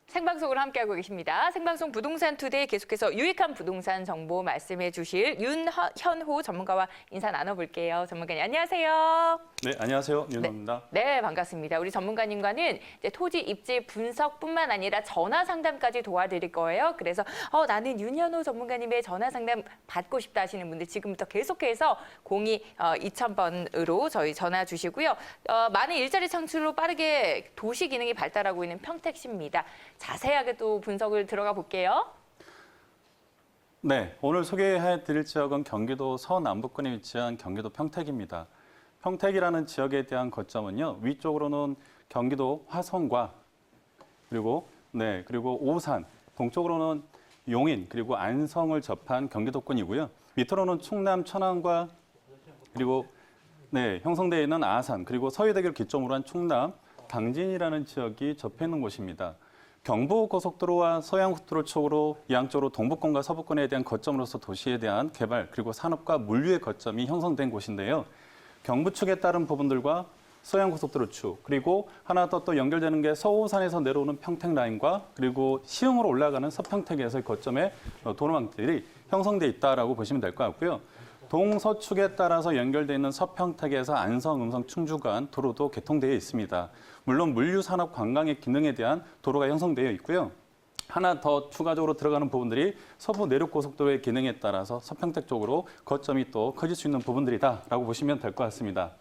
생방송으로 함께하고 계십니다. 생방송 부동산 투데이 계속해서 유익한 부동산 정보 말씀해 주실 윤현호 전문가와 인사 나눠볼게요. 전문가님 안녕하세요. 네, 안녕하세요. 윤현호입니다. 네, 반갑습니다. 우리 전문가님과는 이제 토지 입지 분석뿐만 아니라 전화 상담까지 도와드릴 거예요. 그래서 나는 윤현호 전문가님의 전화 상담 받고 싶다 하시는 분들 지금부터 계속해서 02-2000번으로 저희 전화 주시고요. 많은 일자리 창출로 빠르게 도시 기능이 발달하고 있는 평택시입니다. 자세하게 또 분석을 들어가 볼게요. 네, 오늘 소개해드릴 지역은 경기도 서남부권에 위치한 경기도 평택입니다. 평택이라는 지역에 대한 거점은요, 위쪽으로는 경기도 화성과 그리고 오산, 동쪽으로는 용인 그리고 안성을 접한 경기도권이고요. 밑으로는 충남 천안과 그리고 형성되어 있는 아산 그리고 서해대교를 기점으로 한 충남 당진이라는 지역이 접해 있는 곳입니다. 경부고속도로와 서해안고속도로 쪽으로 양쪽으로 동부권과 서부권에 대한 거점으로서 도시에 대한 개발 그리고 산업과 물류의 거점이 형성된 곳인데요. 경부 축에 따른 부분들과 서해안고속도로 축 그리고 하나 더 또 연결되는 게 서호산에서 내려오는 평택라인과 그리고 시흥으로 올라가는 서평택에서의 거점에 도로망들이 형성돼 있다라고 보시면 될 것 같고요. 동서축에 따라서 연결되어 있는 서평택에서 안성, 음성, 충주 간 도로도 개통되어 있습니다. 물론 물류, 산업, 관광의 기능에 대한 도로가 형성되어 있고요. 하나 더 추가적으로 들어가는 부분들이 서부 내륙고속도로의 기능에 따라서 서평택 쪽으로 거점이 또 커질 수 있는 부분들이다라고 보시면 될 것 같습니다.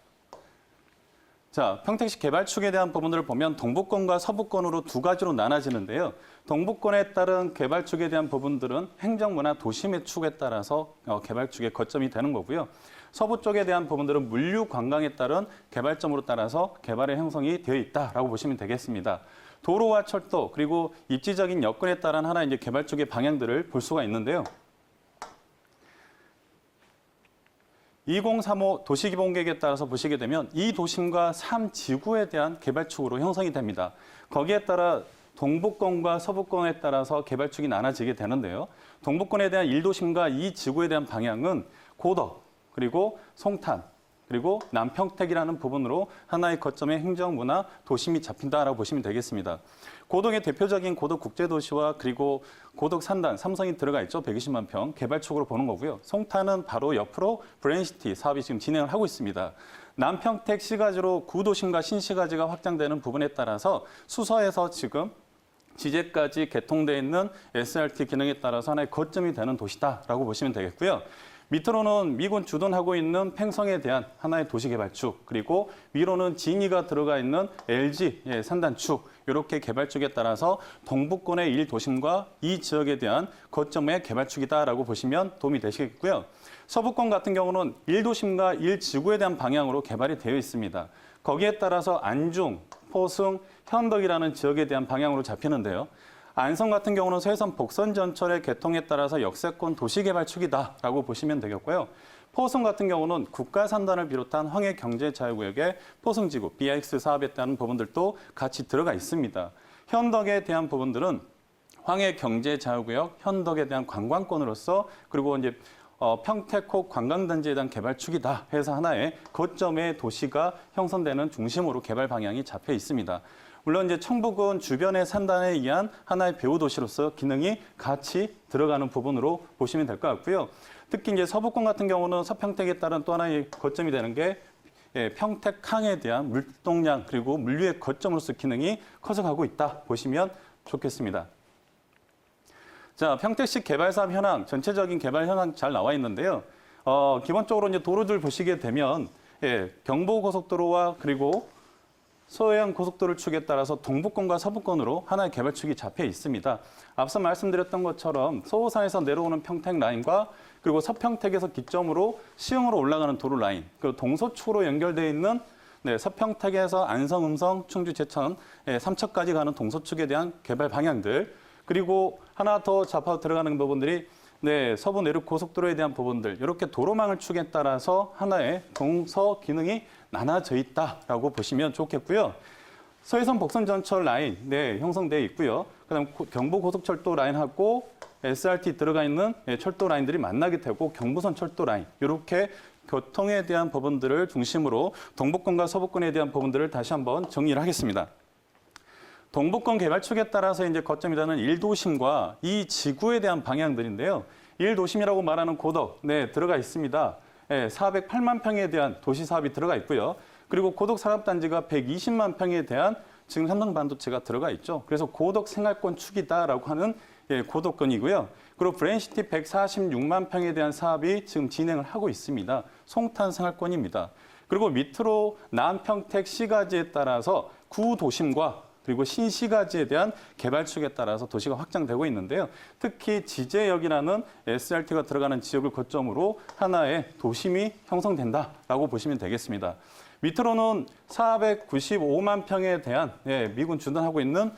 자, 평택시 개발축에 대한 부분들을 보면 동부권과 서부권으로 두 가지로 나눠지는데요. 동부권에 따른 개발축에 대한 부분들은 행정부나 도심의 축에 따라서 개발축의 거점이 되는 거고요. 서부 쪽에 대한 부분들은 물류 관광에 따른 개발점으로 따라서 개발의 형성이 되어 있다라고 보시면 되겠습니다. 도로와 철도 그리고 입지적인 여건에 따른 하나의 이제 개발축의 방향들을 볼 수가 있는데요. 2035 도시기본계획에 따라서 보시게 되면 이 도심과 3지구에 대한 개발축으로 형성이 됩니다. 거기에 따라 동부권과 서부권에 따라서 개발축이 나눠지게 되는데요. 동부권에 대한 1도심과 2지구에 대한 방향은 고덕, 그리고 송탄, 그리고 남평택이라는 부분으로 하나의 거점의 행정부나 도심이 잡힌다라고 보시면 되겠습니다. 고덕의 대표적인 고덕국제도시와 그리고 고덕산단, 삼성이 들어가 있죠. 120만 평 개발축으로 보는 거고요. 송탄은 바로 옆으로 브레인시티 사업이 지금 진행을 하고 있습니다. 남평택 시가지로 구도심과 신시가지가 확장되는 부분에 따라서 수서에서 지금 지제까지 개통되어 있는 SRT 기능에 따라서 하나의 거점이 되는 도시다라고 보시면 되겠고요. 밑으로는 미군 주둔하고 있는 팽성에 대한 하나의 도시개발축, 그리고 위로는 진이가 들어가 있는 LG 산단축, 이렇게 개발축에 따라서 동부권의 1도심과 이 지역에 대한 거점의 개발축이다라고 보시면 도움이 되시겠고요. 서부권 같은 경우는 1도심과 1지구에 대한 방향으로 개발이 되어 있습니다. 거기에 따라서 안중, 포승, 현덕이라는 지역에 대한 방향으로 잡히는데요. 안성 같은 경우는 서해선 복선전철의 개통에 따라서 역세권 도시개발축이다라고 보시면 되겠고요. 포승 같은 경우는 국가산단을 비롯한 황해경제자유구역의 포승지구, BIX 사업에 따른 부분들도 같이 들어가 있습니다. 현덕에 대한 부분들은 황해경제자유구역, 현덕에 대한 관광권으로서 그리고 이제 평택호 관광단지에 대한 개발축이다 해서 하나의 거점의 도시가 형성되는 중심으로 개발 방향이 잡혀 있습니다. 물론 이제 청북은 주변의 산단에 의한 하나의 배후 도시로서 기능이 같이 들어가는 부분으로 보시면 될 것 같고요. 특히 이제 서부권 같은 경우는 서평택에 따른 또 하나의 거점이 되는 게 평택항에 대한 물동량 그리고 물류의 거점으로서 기능이 커져가고 있다 보시면 좋겠습니다. 자, 평택시 개발사업 현황, 전체적인 개발 현황 잘 나와 있는데요. 기본적으로 이제 도로들 보시게 되면 경부고속도로와 그리고 서해안 고속도로 축에 따라서 동부권과 서부권으로 하나의 개발축이 잡혀 있습니다. 앞서 말씀드렸던 것처럼 서호산에서 내려오는 평택 라인과 그리고 서평택에서 기점으로 시흥으로 올라가는 도로 라인, 그리고 동서축으로 연결되어 있는 서평택에서 안성, 음성, 충주, 제천, 삼척까지 가는 동서축에 대한 개발 방향들, 그리고 하나 더 잡아 들어가는 부분들이 서부 내륙 고속도로에 대한 부분들, 이렇게 도로망을 축에 따라서 하나의 동서 기능이 나눠져 있다라고 보시면 좋겠고요. 서해선 복선전철 라인 형성되어 있고요. 그다음 경부고속철도 라인하고 SRT 들어가 있는 철도 라인들이 만나게 되고 경부선 철도 라인 이렇게 교통에 대한 부분들을 중심으로 동부권과 서부권에 대한 부분들을 다시 한번 정리를 하겠습니다. 동북권 개발축에 따라서 이제 거점이 되는 1도심과 이 지구에 대한 방향들인데요. 1도심이라고 말하는 고덕, 네, 들어가 있습니다. 네, 408만 평에 대한 도시 사업이 들어가 있고요. 그리고 고덕 산업단지가 120만 평에 대한 지금 삼성 반도체가 들어가 있죠. 그래서 고덕 생활권 축이다라고 하는 고덕권이고요. 그리고 브랜시티 146만 평에 대한 사업이 지금 진행을 하고 있습니다. 송탄 생활권입니다. 그리고 밑으로 남평택 시가지에 따라서 구도심과 그리고 신시가지에 대한 개발축에 따라서 도시가 확장되고 있는데요. 특히 지제역이라는 SRT가 들어가는 지역을 거점으로 하나의 도심이 형성된다라고 보시면 되겠습니다. 밑으로는 495만 평에 대한 미군 주둔하고 있는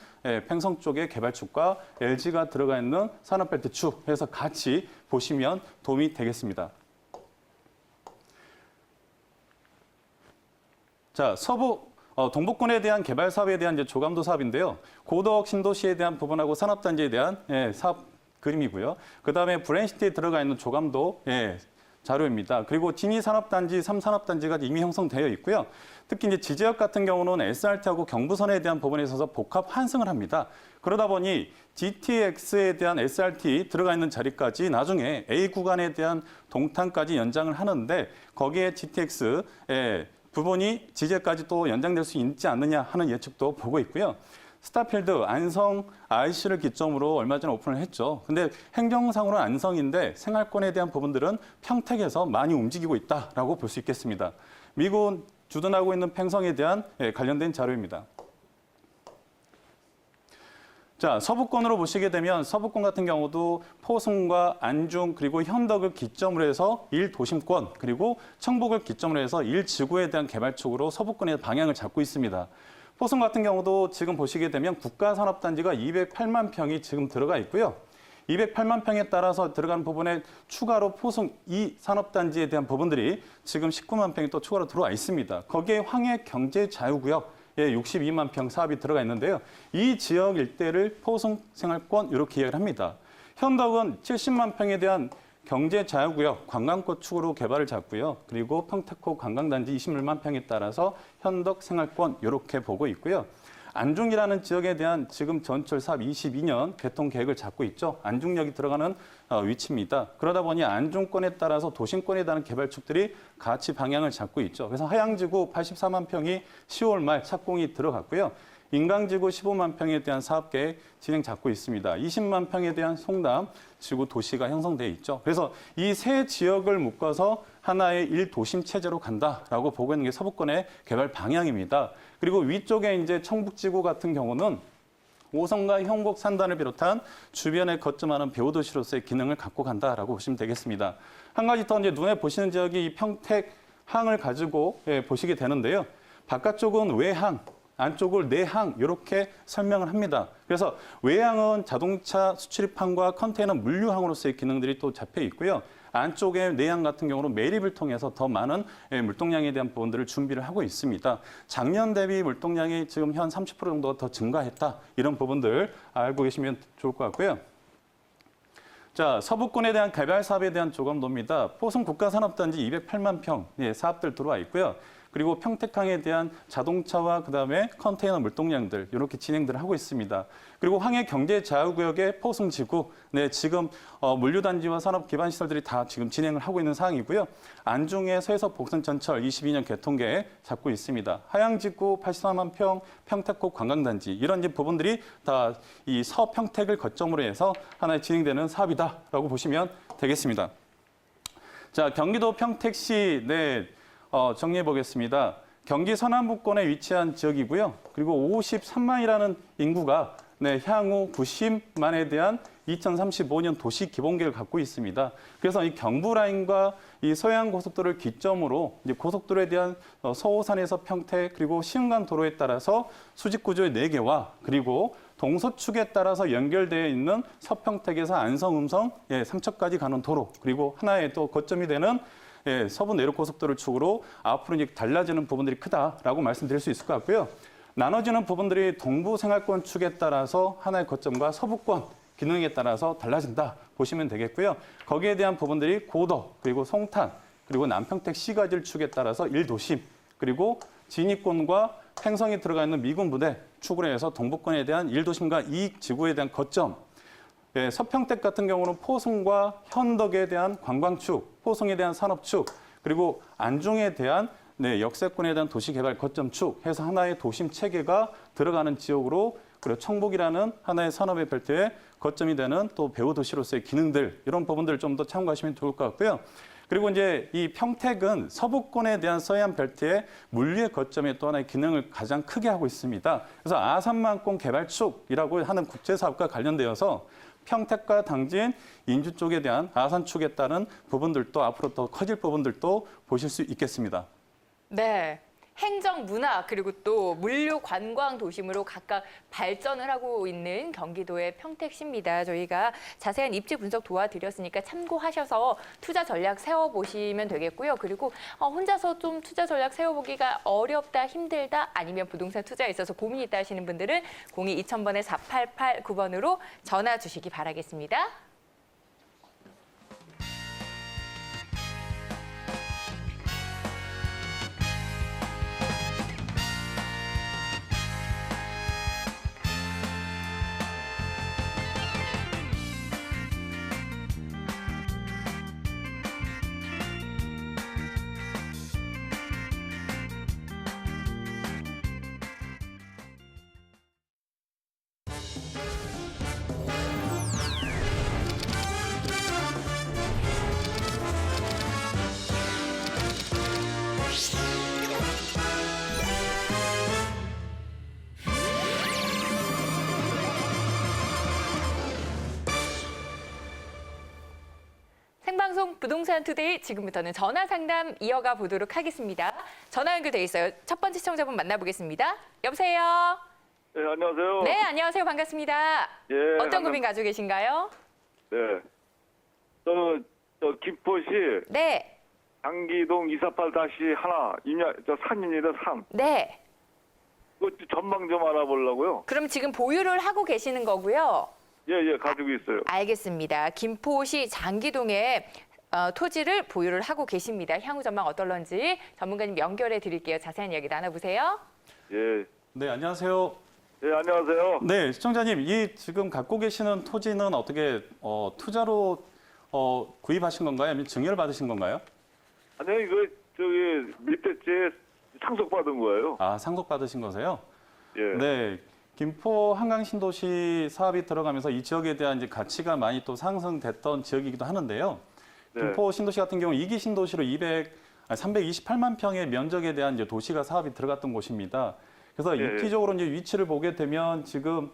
팽성 쪽의 개발축과 LG가 들어가 있는 산업벨트 축 해서 같이 보시면 도움이 되겠습니다. 자, 동북권에 대한 개발 사업에 대한 이제 조감도 사업인데요. 고덕 신도시에 대한 부분하고 산업단지에 대한 사업 그림이고요. 그다음에 브랜시티에 들어가 있는 조감도 자료입니다. 그리고 진이 산업단지, 3산업단지가 이미 형성되어 있고요. 특히 이제 지제역 같은 경우는 SRT하고 경부선에 대한 부분에 있어서 복합 환승을 합니다. 그러다 보니 GTX에 대한 SRT 들어가 있는 자리까지 나중에 A 구간에 대한 동탄까지 연장을 하는데 거기에 GTX 부분이 지제까지 또 연장될 수 있지 않느냐 하는 예측도 보고 있고요. 스타필드 안성 IC를 기점으로 얼마 전에 오픈을 했죠. 근데 행정상으로는 안성인데 생활권에 대한 부분들은 평택에서 많이 움직이고 있다라고 볼 수 있겠습니다. 미군 주둔하고 있는 팽성에 대한 관련된 자료입니다. 자, 서부권으로 보시게 되면 서부권 같은 경우도 포승과 안중 그리고 현덕을 기점으로 해서 1도심권 그리고 청북을 기점으로 해서 1지구에 대한 개발축으로 서부권의 방향을 잡고 있습니다. 포승 같은 경우도 지금 보시게 되면 국가산업단지가 208만 평이 지금 들어가 있고요. 208만 평에 따라서 들어간 부분에 추가로 포승 2산업단지에 대한 부분들이 지금 19만 평이 또 추가로 들어와 있습니다. 거기에 황해경제자유구역 62만 평 사업이 들어가 있는데요. 이 지역 일대를 포승 생활권 이렇게 이야기를 합니다. 현덕은 70만 평에 대한 경제자유구역 관광권 축으로 개발을 잡고요. 그리고 평택호 관광단지 21만 평에 따라서 현덕 생활권 이렇게 보고 있고요. 안중이라는 지역에 대한 지금 전철 사업 22년 개통 계획을 잡고 있죠. 안중역이 들어가는 위치입니다. 그러다 보니 안중권에 따라서 도심권에 대한 개발축들이 같이 방향을 잡고 있죠. 그래서 하양지구 84만 평이 10월 말 착공이 들어갔고요. 인강지구 15만 평에 대한 사업계획 진행 잡고 있습니다. 20만 평에 대한 송담 지구 도시가 형성돼 있죠. 그래서 이 세 지역을 묶어서 하나의 1도심 체제로 간다라고 보고 있는 게 서부권의 개발 방향입니다. 그리고 위쪽에 이제 청북지구 같은 경우는 오성과 형곡 산단을 비롯한 주변에 거점하는 배후도시로서의 기능을 갖고 간다라고 보시면 되겠습니다. 한 가지 더 이제 눈에 보시는 지역이 이 평택항을 가지고 보시게 되는데요. 바깥쪽은 외항, 안쪽을 내항 이렇게 설명을 합니다. 그래서 외항은 자동차 수출입항과 컨테이너 물류항으로서의 기능들이 또 잡혀 있고요. 안쪽의 내항 같은 경우는 매립을 통해서 더 많은 물동량에 대한 부분들을 준비를 하고 있습니다. 작년 대비 물동량이 지금 현 30% 정도 더 증가했다. 이런 부분들 알고 계시면 좋을 것 같고요. 자, 서부권에 대한 개발 사업에 대한 조감도입니다. 포승 국가산업단지 208만 평 사업들 들어와 있고요. 그리고 평택항에 대한 자동차와 그다음에 컨테이너 물동량들 이렇게 진행들을 하고 있습니다. 그리고 황해경제자유구역의 포승지구, 지금 물류단지와 산업기반시설들이 다 지금 진행을 하고 있는 상황이고요. 안중의 서해서 복선전철 22년 개통계획 잡고 있습니다. 하양지구 84만 평, 평택호 관광단지 이런 이제 부분들이 다 이 서평택을 거점으로 해서 하나의 진행되는 사업이다라고 보시면 되겠습니다. 자, 경기도 평택시 정리해 보겠습니다. 경기 서남부권에 위치한 지역이고요. 그리고 53만이라는 인구가 향후 90만에 대한 2035년 도시 기본계획을 갖고 있습니다. 그래서 이 경부라인과 이 서해안고속도로를 기점으로 이제 고속도로에 대한 서호산에서 평택 그리고 시흥간 도로에 따라서 수직구조의 4개와 그리고 동서축에 따라서 연결되어 있는 서평택에서 안성, 음성, 삼척까지 가는 도로 그리고 하나의 또 거점이 되는 서부 내륙고속도로 축으로 앞으로 이제 달라지는 부분들이 크다라고 말씀드릴 수 있을 것 같고요. 나눠지는 부분들이 동부 생활권 축에 따라서 하나의 거점과 서부권 기능에 따라서 달라진다 보시면 되겠고요. 거기에 대한 부분들이 고덕 그리고 송탄 그리고 남평택 시가지 축에 따라서 1도심 그리고 진입권과 행성이 들어가 있는 미군 부대 축으로 해서 동북권에 대한 1도심과 2지구에 대한 거점, 예, 서평택 같은 경우는 포송과 현덕에 대한 관광축, 포송에 대한 산업축, 그리고 안중에 대한 역세권에 대한 도시개발 거점축 해서 하나의 도심 체계가 들어가는 지역으로 그리고 청북이라는 하나의 산업의 벨트의 거점이 되는 또 배후 도시로서의 기능들 이런 부분들을 좀 더 참고하시면 좋을 것 같고요. 그리고 이제 이 평택은 서부권에 대한 서해안 벨트의 물류의 거점의 또 하나의 기능을 가장 크게 하고 있습니다. 그래서 아산만권 개발축이라고 하는 국제사업과 관련되어서 평택과 당진, 인주 쪽에 대한 아산축에 따른 부분들도 앞으로 더 커질 부분들도 보실 수 있겠습니다. 네. 행정, 문화, 그리고 또 물류, 관광 도심으로 각각 발전을 하고 있는 경기도의 평택시입니다. 저희가 자세한 입지 분석 도와드렸으니까 참고하셔서 투자 전략 세워보시면 되겠고요. 그리고 혼자서 좀 투자 전략 세워보기가 어렵다, 힘들다, 아니면 부동산 투자에 있어서 고민이 있다 하시는 분들은 02-2000번에 4889번으로 전화 주시기 바라겠습니다. 생방송 부동산 투데이 지금부터는 전화 상담 이어가 보도록 하겠습니다. 전화 연결돼 있어요. 첫 번째 시청자분 만나보겠습니다. 여보세요. 네, 안녕하세요. 네, 안녕하세요. 반갑습니다. 예, 어떤 고민 가지고 계신가요? 네. 저 김포시 네, 장기동 248-1 산입니다, 산. 네. 그 전망 좀 알아보려고요. 그럼 지금 보유를 하고 계시는 거고요. 예, 가지고 있어요. 알겠습니다. 김포시 장기동에 토지를 보유를 하고 계십니다. 향후 전망 어떨런지 전문가님 연결해 드릴게요. 자세한 이야기 나눠보세요. 예. 네, 안녕하세요. 예, 안녕하세요. 네, 시청자님, 이 지금 갖고 계시는 토지는 어떻게 투자로 구입하신 건가요? 아니면 증여를 받으신 건가요? 아니요, 이거 밑에 째 상속받은 거예요. 아, 상속받으신 거세요? 예. 네, 김포 한강 신도시 사업이 들어가면서 이 지역에 대한 이제 가치가 많이 또 상승됐던 지역이기도 하는데요. 네. 김포 신도시 같은 경우 2기 신도시로 328만 평의 면적에 대한 이제 도시가 사업이 들어갔던 곳입니다. 그래서 예. 입지적으로 이제 위치를 보게 되면 지금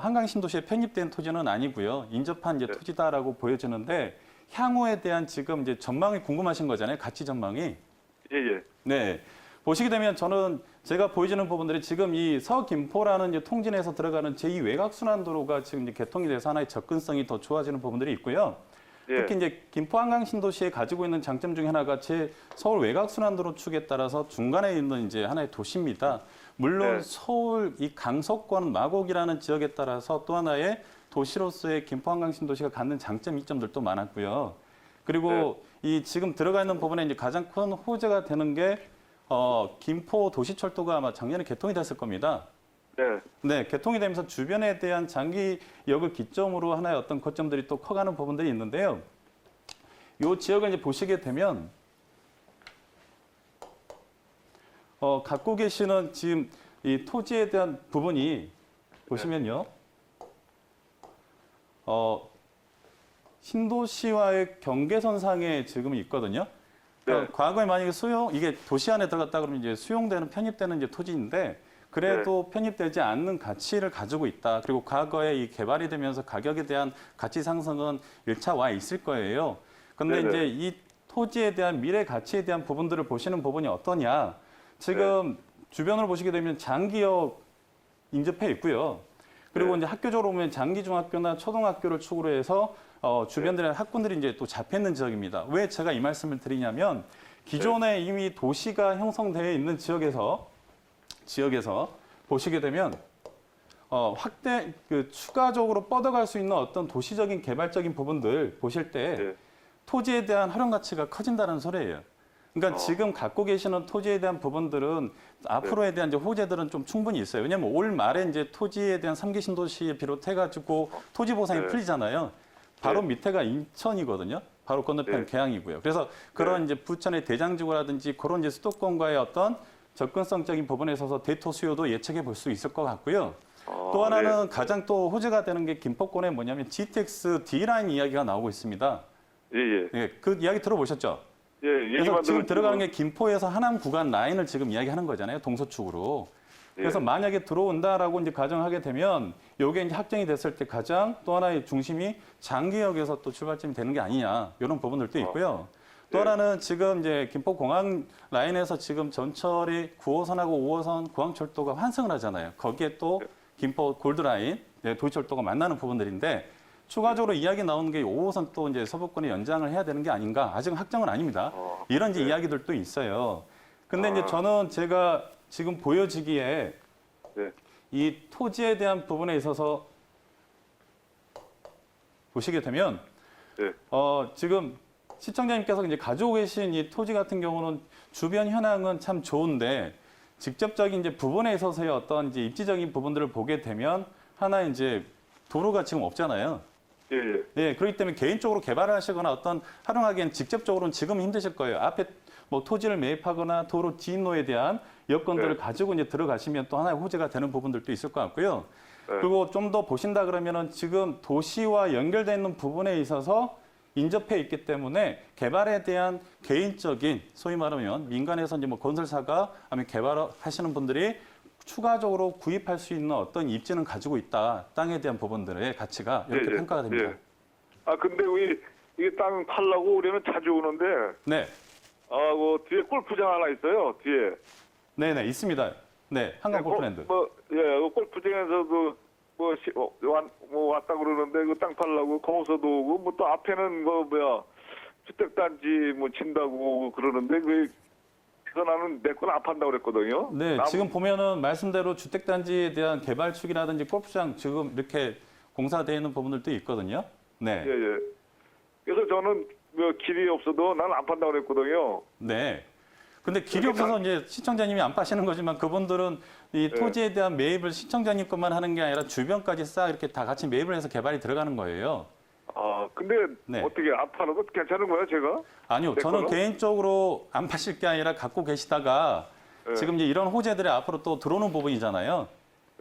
한강 신도시에 편입된 토지는 아니고요. 인접한 이제 네. 토지다라고 보여지는데 향후에 대한 지금 이제 전망이 궁금하신 거잖아요. 가치 전망이. 예. 네. 보시게 되면 저는 제가 보여지는 부분들이 지금 이 서김포라는 이제 통진에서 들어가는 제2 외곽순환도로가 지금 이제 개통이 돼서 하나의 접근성이 더 좋아지는 부분들이 있고요. 예. 특히 이제 김포 한강 신도시에 가지고 있는 장점 중에 하나가 제 서울 외곽순환도로 축에 따라서 중간에 있는 이제 하나의 도시입니다. 물론 네. 서울 이 강서권 마곡이라는 지역에 따라서 또 하나의 도시로서의 김포 한강 신도시가 갖는 장점, 이점들도 많았고요. 그리고 이 지금 들어가 있는 부분에 이제 가장 큰 호재가 되는 게 김포 도시철도가 아마 작년에 개통이 됐을 겁니다. 네. 네, 개통이 되면서 주변에 대한 장기역을 기점으로 하나의 어떤 거점들이 또 커가는 부분들이 있는데요. 이 지역을 이제 보시게 되면 갖고 계시는 지금 이 토지에 대한 부분이 보시면요. 신도시와의 경계선상에 지금 있거든요. 그러니까 네. 과거에 만약에 이게 도시 안에 들어갔다 그러면 이제 수용되는, 편입되는 이제 토지인데 그래도 편입되지 않는 가치를 가지고 있다. 그리고 과거에 이 개발이 되면서 가격에 대한 가치 상승은 1차 와 있을 거예요. 근데 네네. 이제 이 토지에 대한 미래 가치에 대한 부분들을 보시는 부분이 어떠냐. 지금 주변으로 보시게 되면 장기역 인접해 있고요. 그리고 네. 이제 학교적으로 보면 장기중학교나 초등학교를 축으로 해서 주변들의 학군들이 이제 또 잡혀 있는 지역입니다. 왜 제가 이 말씀을 드리냐면 기존에 이미 도시가 형성되어 있는 지역에서 보시게 되면 추가적으로 뻗어갈 수 있는 어떤 도시적인 개발적인 부분들 보실 때 네. 토지에 대한 활용 가치가 커진다는 소리예요. 그러니까 지금 갖고 계시는 토지에 대한 부분들은 앞으로에 대한 이제 호재들은 좀 충분히 있어요. 왜냐하면 올 말에 이제 토지에 대한 3기 신도시에 비롯해가지고 토지 보상이 네. 풀리잖아요. 바로 네. 밑에가 인천이거든요. 바로 건너편 네. 계양이고요. 그래서 그런 이제 부천의 대장지구라든지 그런 이제 수도권과의 어떤 접근성적인 부분에 있어서 대토 수요도 예측해 볼 수 있을 것 같고요. 또 하나는 가장 또 호재가 되는 게 김포권에 뭐냐면 GTX D라인 이야기가 나오고 있습니다. 예, 예. 예, 그 이야기 들어보셨죠? 예, 그래서 얘기만 지금 들었지 들어가는 뭐. 게 김포에서 하남 구간 라인을 지금 이야기하는 거잖아요. 동서축으로. 그래서 예. 만약에 들어온다라고 이제 가정하게 되면 요게 이제 확정이 됐을 때 가장 또 하나의 중심이 장기역에서 또 출발점이 되는 게 아니냐 이런 부분들도 있고요. 또 예. 하나는 지금 이제 김포공항 라인에서 지금 전철이 9호선하고 5호선 공항철도가 환승을 하잖아요. 거기에 또 김포 골드라인, 도시철도가 만나는 부분들인데 추가적으로 이야기 나오는 게 5호선 또 이제 서부권에 연장을 해야 되는 게 아닌가 아직은 확정은 아닙니다. 이런 이제 네. 이야기들도 있어요. 근데 이제 아. 저는 제가 지금 보여지기에 네. 이 토지에 대한 부분에 있어서 보시게 되면 네. 지금 시청자님께서 이제 가지고 계신 이 토지 같은 경우는 주변 현황은 참 좋은데 직접적인 이제 부분에 있어서의 어떤 이제 입지적인 부분들을 보게 되면 하나 이제 도로가 지금 없잖아요. 예, 예. 네, 그렇기 때문에 개인적으로 개발을 하시거나 어떤 활용하기엔 직접적으로는 지금 힘드실 거예요. 앞에 뭐 토지를 매입하거나 도로 진로에 대한 여건들을 네. 가지고 이제 들어가시면 또 하나의 호재가 되는 부분들도 있을 것 같고요. 네. 그리고 좀 더 보신다 그러면은 지금 도시와 연결되어 있는 부분에 있어서 인접해 있기 때문에 개발에 대한 개인적인 소위 말하면 민간에서 이제 뭐 건설사가 아니면 개발하시는 분들이 추가적으로 구입할 수 있는 어떤 입지는 가지고 있다. 땅에 대한 부분들의 가치가 이렇게 예, 예. 평가가 됩니다. 예. 아, 근데 우리 이게 땅 팔라고 우리는 자주 오는데 네. 그 뒤에 골프장 하나 있어요. 뒤에. 네네, 있습니다. 네, 한강 골프랜드. 그 골프장에서도 왔다 그러는데 그 땅 팔라고 거기서도 오고 뭐 또 앞에는 주택단지 뭐 친다고 그러는데 그래서 나는 내 건 안 판다고 그랬거든요. 네, 지금 보면은 말씀대로 주택단지에 대한 개발축이라든지 골프장 지금 이렇게 공사되어 있는 부분들도 있거든요. 네. 예, 예. 그래서 저는 길이 없어도 난 안 판다고 그랬거든요. 네. 근데 길이 없어서 이제 시청자님이 안 파시는 거지만 그분들은 이 네. 토지에 대한 매입을 시청자님 것만 하는 게 아니라 주변까지 싹 이렇게 다 같이 매입을 해서 개발이 들어가는 거예요. 아, 근데 네. 어떻게 안 팔아도 괜찮은 거예요, 제가? 아니요, 내 저는 걸로? 개인적으로 안 파실 게 아니라 갖고 계시다가 네. 지금 이제 이런 호재들이 앞으로 또 들어오는 부분이잖아요.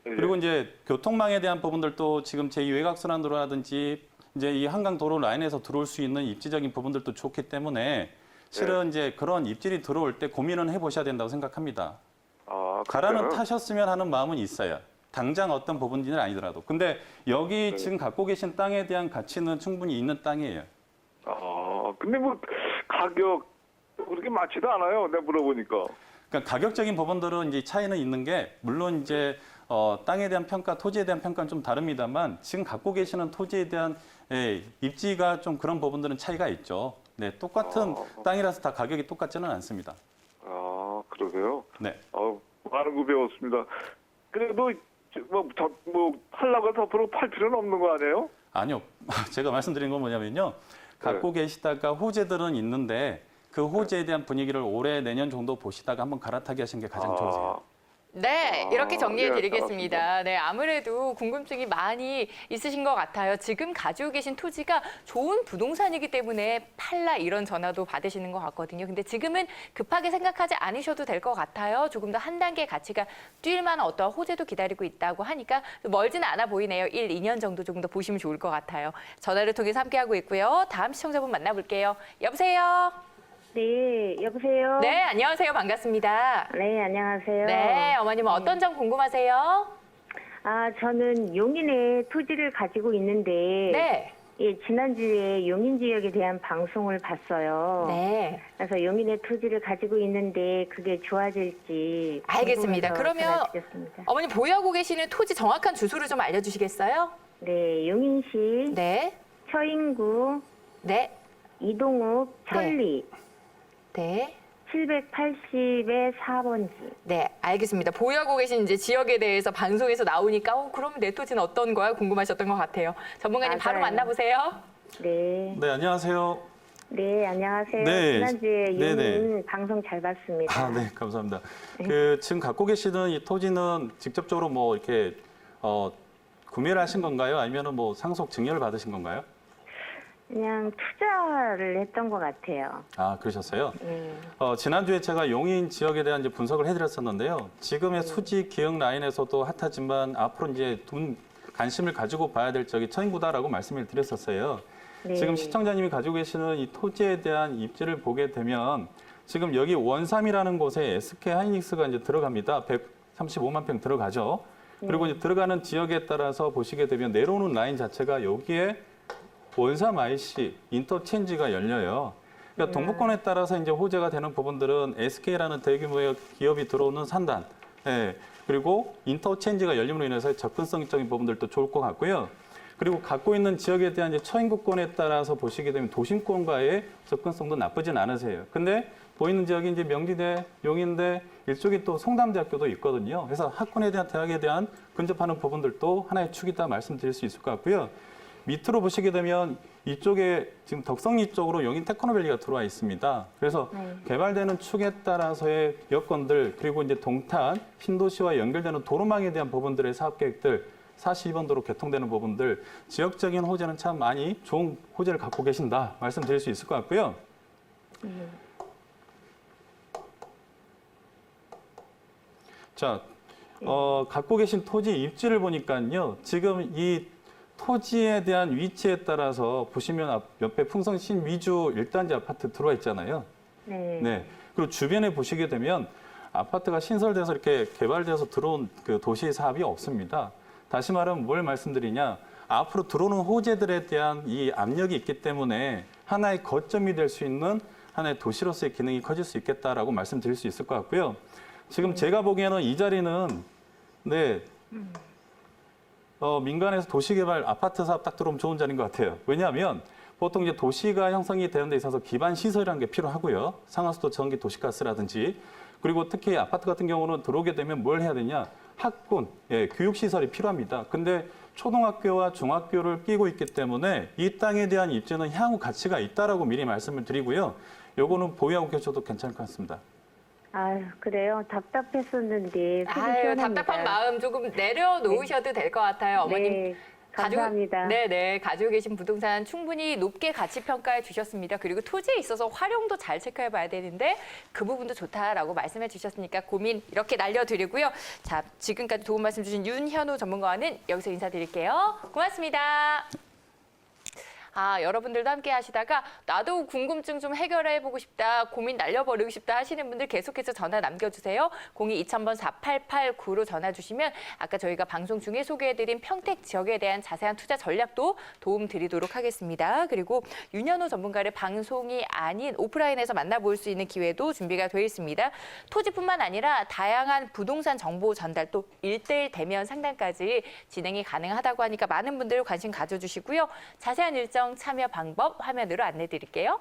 예, 그리고 이제 교통망에 대한 부분들도 지금 제2외곽순환도로라든지 이제 이 한강 도로 라인에서 들어올 수 있는 입지적인 부분들도 좋기 때문에 실은 이제 그런 입질이 들어올 때 고민은 해보셔야 된다고 생각합니다. 아, 가라는 그래요? 타셨으면 하는 마음은 있어요. 당장 어떤 부분들은 아니더라도. 근데 여기 네. 지금 갖고 계신 땅에 대한 가치는 충분히 있는 땅이에요. 아, 근데 뭐 가격 그렇게 많지도 않아요. 내가 물어보니까. 그러니까 가격적인 부분들은 이제 차이는 있는 게 물론 이제 땅에 대한 평가, 토지에 대한 평가는 좀 다릅니다만 지금 갖고 계시는 토지에 대한 입지가 좀 그런 부분들은 차이가 있죠. 네, 똑같은 땅이라서 다 가격이 똑같지는 않습니다. 아, 그러세요? 네. 많은 거 배웠습니다. 그래도 팔라고 해서 앞으로 팔 필요는 없는 거 아니에요? 아니요. 제가 말씀드린 건 뭐냐면요. 갖고 계시다가 호재들은 있는데 그 호재에 대한 분위기를 올해 내년 정도 보시다가 한번 갈아타기 하시는 게 가장 좋으세요. 네, 이렇게 정리해 네, 드리겠습니다. 네, 아무래도 궁금증이 많이 있으신 것 같아요. 지금 가지고 계신 토지가 좋은 부동산이기 때문에 팔라 이런 전화도 받으시는 것 같거든요. 근데 지금은 급하게 생각하지 않으셔도 될 것 같아요. 조금 더 한 단계 가치가 뛸 만한 어떠한 호재도 기다리고 있다고 하니까 멀지는 않아 보이네요. 1, 2년 정도 조금 더 보시면 좋을 것 같아요. 전화를 통해서 함께하고 있고요. 다음 시청자분 만나볼게요. 여보세요? 네, 여보세요? 네, 안녕하세요. 반갑습니다. 네, 안녕하세요. 네, 어머님은 어떤 점 궁금하세요? 저는 용인에 토지를 가지고 있는데, 네. 예, 지난주에 용인 지역에 대한 방송을 봤어요. 네. 그래서 용인에 토지를 가지고 있는데 그게 좋아질지. 알겠습니다. 궁금해서 그러면 전화드렸습니다. 어머님 보유하고 계시는 토지 정확한 주소를 좀 알려주시겠어요? 네, 용인시 네. 처인구 네. 이동욱 천리 네. 780의 4번지. 네, 알겠습니다. 보유하고 계신 이제 지역에 대해서 방송에서 나오니까 그러면 내 토지는 어떤 거야? 궁금하셨던 것 같아요. 전문가님 바로 맞아요. 만나보세요. 네. 네, 안녕하세요. 네, 안녕하세요. 네. 지난주에 네네. 유민 방송 잘 봤습니다. 아, 네, 감사합니다. 지금 갖고 계시는 이 토지는 직접적으로 뭐 이렇게 구매를 하신 건가요? 아니면은 뭐 상속 증여를 받으신 건가요? 그냥 투자를 했던 것 같아요. 아, 그러셨어요? 네. 지난주에 제가 용인 지역에 대한 이제 분석을 해드렸었는데요. 지금의 수지 기억 라인에서도 핫하지만 앞으로 이제 관심을 가지고 봐야 될 지역이 처인구다라고 말씀을 드렸었어요. 네. 지금 시청자님이 가지고 계시는 이 토지에 대한 입지를 보게 되면 지금 여기 원삼이라는 곳에 SK 하이닉스가 이제 들어갑니다. 135만 평 들어가죠. 그리고 이제 들어가는 지역에 따라서 보시게 되면 내려오는 라인 자체가 여기에 원삼 IC 인터체인지가 열려요. 그러니까 동북권에 따라서 이제 호재가 되는 부분들은 SK라는 대규모의 기업이 들어오는 산단, 예, 그리고 인터체인지가 열림으로 인해서 접근성적인 부분들도 좋을 것 같고요. 그리고 갖고 있는 지역에 대한 이제 처인구권에 따라서 보시게 되면 도심권과의 접근성도 나쁘진 않으세요. 근데 보이는 지역이 이제 명지대, 용인대, 이쪽에 또 송담대학교도 있거든요. 그래서 학군에 대한 대학에 대한 근접하는 부분들도 하나의 축이다 말씀드릴 수 있을 것 같고요. 밑으로 보시게 되면 이쪽에 지금 덕성리 쪽으로 용인 테크노밸리가 들어와 있습니다. 그래서 개발되는 축에 따라서의 여건들 그리고 이제 동탄 신도시와 연결되는 도로망에 대한 부분들의 사업 계획들 42번도로 개통되는 부분들 지역적인 호재는 참 많이 좋은 호재를 갖고 계신다 말씀드릴 수 있을 것 같고요. 자, 갖고 계신 토지 입지를 보니까요. 지금 이 토지에 대한 위치에 따라서 보시면 옆에 풍성 신위주 1단지 아파트 들어와 있잖아요. 네. 네. 그리고 주변에 보시게 되면 아파트가 신설돼서 이렇게 개발돼서 들어온 그 도시 사업이 없습니다. 다시 말하면 뭘 말씀드리냐. 앞으로 들어오는 호재들에 대한 이 압력이 있기 때문에 하나의 거점이 될 수 있는 하나의 도시로서의 기능이 커질 수 있겠다라고 말씀드릴 수 있을 것 같고요. 지금 제가 보기에는 이 자리는 네. 민간에서 도시개발 아파트 사업 딱 들어오면 좋은 자리인 것 같아요. 왜냐하면 보통 이제 도시가 형성이 되는 데 있어서 기반 시설이라는 게 필요하고요. 상하수도, 전기, 도시가스라든지 그리고 특히 아파트 같은 경우는 들어오게 되면 뭘 해야 되냐? 학군, 예, 교육시설이 필요합니다. 근데 초등학교와 중학교를 끼고 있기 때문에 이 땅에 대한 입지는 향후 가치가 있다라고 미리 말씀을 드리고요. 요거는 보유하고 계셔도 괜찮을 것 같습니다. 아유, 그래요. 답답했었는데. 속이 아유, 시원합니다. 답답한 마음 조금 내려놓으셔도 될 것 같아요. 어머님. 네, 감사합니다. 네네. 가지고 계신 부동산 충분히 높게 가치 평가해 주셨습니다. 그리고 토지에 있어서 활용도 잘 체크해 봐야 되는데 그 부분도 좋다라고 말씀해 주셨으니까 고민 이렇게 날려드리고요. 자, 지금까지 좋은 말씀 주신 윤현우 전문가와는 여기서 인사드릴게요. 고맙습니다. 여러분들도 함께 하시다가 나도 궁금증 좀 해결해 보고 싶다, 고민 날려버리고 싶다 하시는 분들 계속해서 전화 남겨주세요. 02-2000번 4889로 전화 주시면 아까 저희가 방송 중에 소개해드린 평택 지역에 대한 자세한 투자 전략도 도움 드리도록 하겠습니다. 그리고 윤현우 전문가를 방송이 아닌 오프라인에서 만나볼 수 있는 기회도 준비가 되어 있습니다. 토지뿐만 아니라 다양한 부동산 정보 전달 또 1:1 대면 상담까지 진행이 가능하다고 하니까 많은 분들 관심 가져주시고요. 자세한 일정 참여 방법 화면으로 안내 드릴게요.